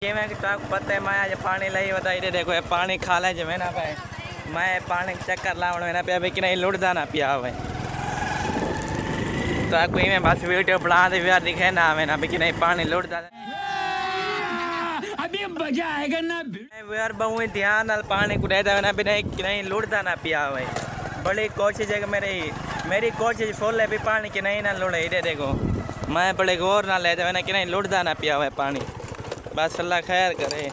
कि पता है मैं आज पानी लाई बताई दे देखो पानी खा ले जमे ना पाए मैं पानी चक्कर लावण ना पे अभी कि नहीं लुटदा ना पिया हुए तो कोई में बस वीडियो बना दे यार दिखे ना हमें ना अभी कि नहीं पानी लुटदा अभी मजा आएगा ना यार बहुत ध्यान नाल पानी को देता ना अभी नहीं लुटदा ना पिया हुए बड़ी कोशिश है कि मेरी कोशिश फुल है भी पानी की नहीं ना लुड़े इधर देखो मैं बड़े गौर ना लेते ना कि नहीं लुटदा ना पिया हुआ पानी बस अल्लाह खैर करे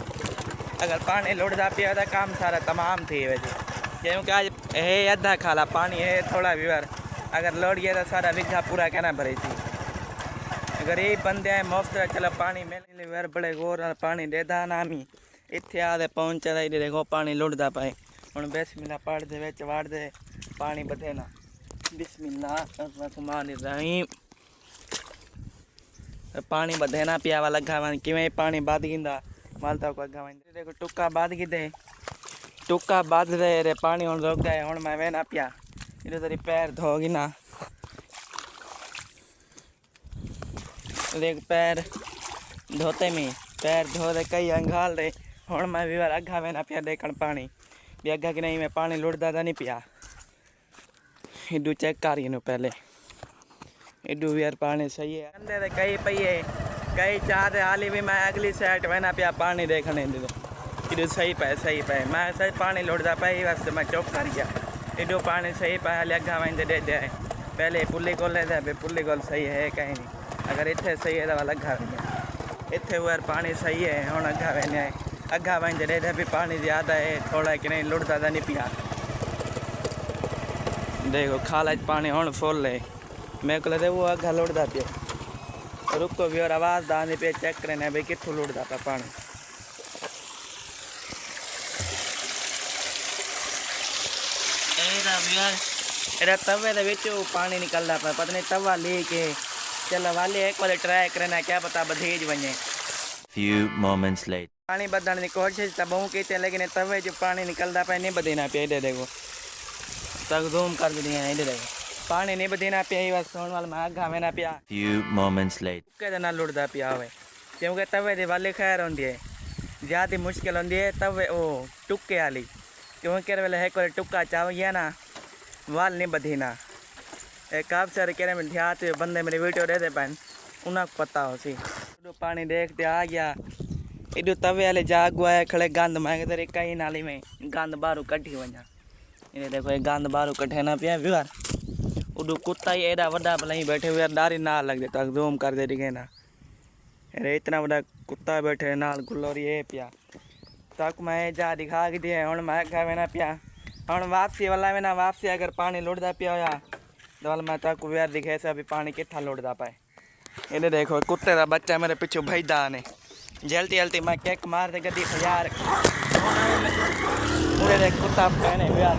अगर पानी लुटदा पिया तो काम सारा तमाम थी वैसे क्योंकि आज है अद्धा खाला पानी है थोड़ा भी बार अगर लौट गया तो सारा बीघा पूरा कहना भरी थी अगर ये बंदे आए मुफ्त चलो पानी मिल यार बड़े गौर नाल पानी देदा ना मी इत्थे आदे पहुंचा इधर देखो पानी लुटदा पाए हुण बिस्मिल्लाह पढ़ दे विच वाड़ दे पानी बथे ना बिस्मिल्लाहिर्रहमानिर्रहीम पानी बधे ना पियावा लगा वन किवें पानी बद गिंदा मालता को अगा वन देखो टुक्का बद गिदे टुक्का बद दे रे पानी हुण रुक गए हुण मैं वेना पिया इधर तेरी पैर धोगी ना देख पैर धोते में पैर धो दे कई अंगाल दे हुण मैं भी बार अगा वेना पिया देखण पानी भी अगा कि नहीं मैं पानी लुटदा दा नहीं पिया इडू चेक करिए नो पहले इडू यार पानी सही है अंदर दे कई पई कई चाहते हाली भी मैं अगली साइड वेना पिया पानी देखने दे इडू सही पे मैं सही पानी लुटदा पाई वास्ते मैं चुप कर गया इडू पानी सही पे हाली अगा वेंदे दे दे पहले पुल्ली को ले दे पुल्ली को सही है कहीं नहीं अगर इत्थे सही है तो लगा इत्थे यार पानी सही है हुण अगा वेंदे दे भी पानी ज़्यादा है थोड़ा कि नहीं लुटदा दा नहीं पिया देखो खाला पानी हुण फुल है मेरे को लगे वो अगा लुटदा पिया रुको भी और आवाज़ दाने पे चेक करना भाई कितों लुटदा पा पानी यार तवे दे विच पानी निकलदा पा पता नहीं तवा लेके चल वाले एक बार ट्राई करना क्या पता बधेज वने few moments later पानी बदलने की कोशिश तो बहु की लेकिन तवे जो पानी निकलदा पे नहीं बदेना पे इधर देखो तक जूम कर दिया इधर देखो पानी नहीं बदेना पे बस सोन वाल में आगा में ना पिया few moments later के ना लुटदा पिया हुए क्योंकि तवे दे वाले खैर होंदी है ज़्यादा मुश्किल होंदी है तवे ओ टुक्के वाली क्योंकि वेले है कोई टुक्का चाव गया ना वाल नहीं बदीना एक आप सर कह में ध्यान बंदे मेरी वीडियो दे पैन उन्हें पता हो सी पानी देखते आ गया इडू तवे वाले जाग आया खड़े गंद मांगे तेरे कई नाली में गंद बारू कट्ठी वजा इन्हें देखो ये गंद बारू कट्ठे ना पिया व्यार उडू कुत्ता ही एडा वड्डा भला ही बैठे हुए डारी ना लग दे तक जूम कर दे दिखे ना अरे इतना बड़ा कुत्ता बैठे नाल गुल्लोरी ये पिया तक मैं जा दिखा के दिए हूँ मैं खावे ना पिया हूँ वापसी वाला में ना वापसी अगर पानी लुटदा पिया होया तो वाल मैं तक व्यार दिखे से अभी पानी कितना लुटदा पाए इन्हें देखो कुत्ते का बच्चा मेरे पिछू भजदा ने जल्दी जल्दी मैं किक मार दे गड्डी यार पूरे देख कुत्ता पहने यार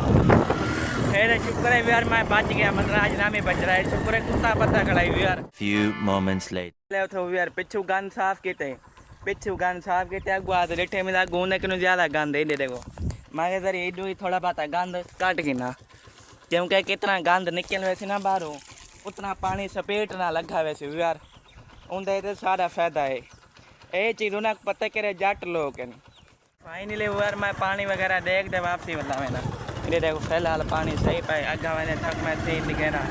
मेरे शुक्र है यार मैं बच गया मतलब आज ना में बच रहा है शुक्र है कुत्ता पता खड़ाई यार few moments later ले तो यार पिछू गंद साफ किते अगुआ तो रिठे में गूंदे कि ज़्यादा गंद है देखो मैं जरिए इडू ही थोड़ा बहुत गंद काट गिना क्योंकि कितना गंद निकल वैसे ना बाहरों उतना पानी सपेट ना लगा वैसे यार उनका तो सारा फायदा है ये चीज़ उन्हें पता करे जट लोग हैं फाइनली यार मैं पानी वगैरह देख दे वापसी वाला मैंने ये देखो फिलहाल पानी सही पाए अगा मैंने थक मैं सही दिखे ना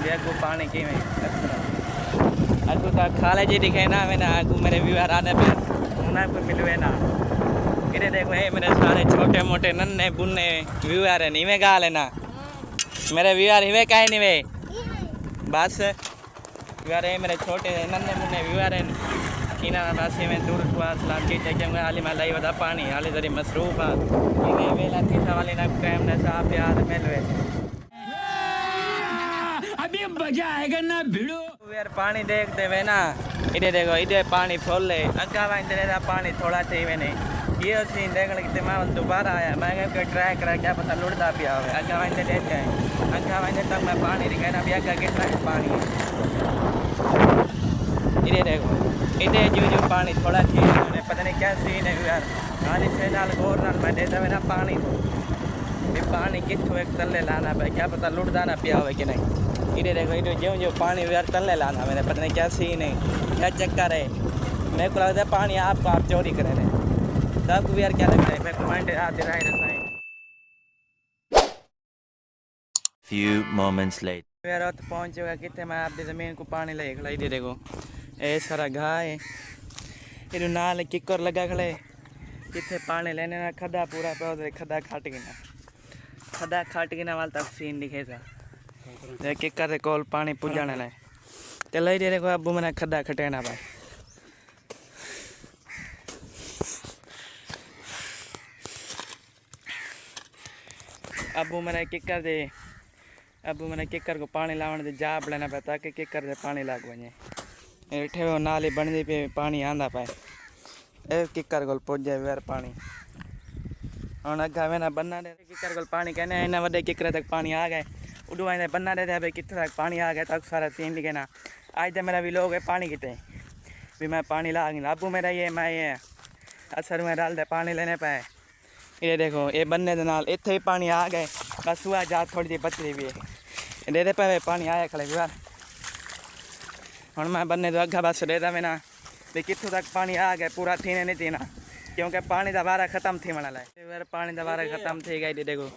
देखो पानी कि अगू तो खाले जी दिखे ना मैंने अगू मेरे व्यूअर आने पे उन्हें को मिलवे ना इधर देखो ये मेरे सारे छोटे मोटे नन्हे बुन्ने व्यूअर है नहीं में गा लेना मेरे व्यूअर हिवे कहे नहीं वे बस व्यूअर है मेरे छोटे नन्हे मुन्ने व्यूअर हैं इना नासी में दूर हुआ सलाम की जगह में हाली मलाई वदा पानी हाली जरी मसरूफ आ इने वेला तीसा वाले ना टाइम ने साफ याद मिलवे अभी मजा आएगा ना भिड़ो यार पानी देख दे वे ना इधर देखो इधर पानी फुल है अगा वांदे दा पानी थोड़ा थी वे ने ये सीन देखने के मैं दोबारा आया मैं क्या ट्राई करा क्या पता लुटदा पिया हो अगा वांदे देख जाए अगा वांदे तक मैं पानी दिखाना भी अगा कितना है पानी इधर देखो इधर जो पानी थोड़ा थी पता नहीं क्या सीन है यार हाली से नाल गौर नाल मैं देता मेरा पानी भी पानी कितों एक तले लाना पे क्या पता लुटदा ना पिया हो कि नहीं इधर देखो इधर जो पानी यार तले लाना मैंने पता नहीं क्या सीन है क्या चक्कर है मेरे को लगता है पानी आप चोरी करे रहे हैं। तो आपको भी यार क्या लगता है? मैं कमेंट आप दे रहे हैं। Few moments later. यार तो पहुँच चुका कितने मैं आपकी ज़मीन को पानी ले खड़ा दे देखो ये सारा घाह है ये नाल किकर लगा खड़े कितने पानी लेने ना खड्डा पूरा पे उधर खड्डा खाट गिना वाल तक सीन दिखे था किकर से कोल पानी पुजाने लाए तो ले दे देखो अबू मैंने खड्डा खटेना भाई अबू मैंने किकर को पानी लाने दे जा लेना पाया ताकि किकर से पानी लाग वजे इठे वो नाली बनती पे पानी आंदा पाए ए किकर को पुज जाए यार पानी हम अगा वेना बन्ना दे किकर को पानी कहने इन्ना वे किकर तक पानी आ गए उडू आए बन्ना दे भाई कितने तक पानी आ गया तक सारा सीन लिखे ना आज तो मेरा भी लोग है पानी कितने भी मैं पानी ला गई अबू मेरा ये मैं ये असर में डाल दे पानी लेने पाए ये देखो ये बनने के नाल इतने ही पानी आ गए बस हुआ जा थोड़ी सी बचरी भी है दे पे पानी आया खड़े भी हम मैं बनने तो अगा बस दे मैं ना भी कितों तक पानी आ गया पूरा थी नहीं थी ना क्योंकि पानी दोबारा ख़त्म थी मना लाए पानी दोबारा ख़त्म थी गई देखो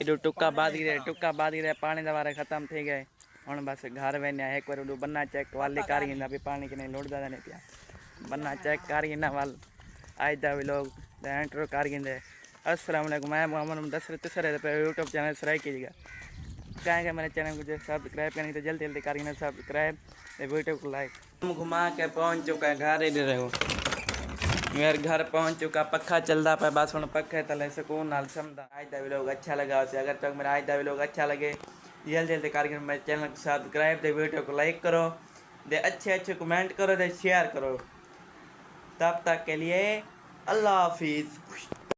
एडो टुक्का बाद रहे पानी दोबारा ख़त्म थी गए हम बस घर वेने एक बार उडू बन्ना चेक वाले कारी भी पानी के नहीं लोड ज़्यादा नहीं पिया बन्ना चेक कारी वाल आज दा भी लोग एंटर कारी अस्सलाम वालेकुम मैं मोहम्मद दसर तीसरे पे यूट्यूब चैनल सब्सक्राइब कीजिएगा कहेंगे मेरे चैनल को जो सब्सक्राइब करने तो जल्दी जल्दी करेंगे सब्सक्राइब वीडियो को लाइक हम घुमा के पहुंच चुका है घर ही रहो मेरे घर पहुंच चुका पक्खा चलता पे बस हम पक्खे तले सुकून नाल समझदा आज दा लोग अच्छा लगा उसे अगर तक मेरा आज दा लोग अच्छा लगे जल्दी जल्दी करके मेरे चैनल को सब्सक्राइब दे वीडियो को लाइक करो दे अच्छे कमेंट करो दे शेयर करो तब तक के लिए अल्लाह हाफिज़।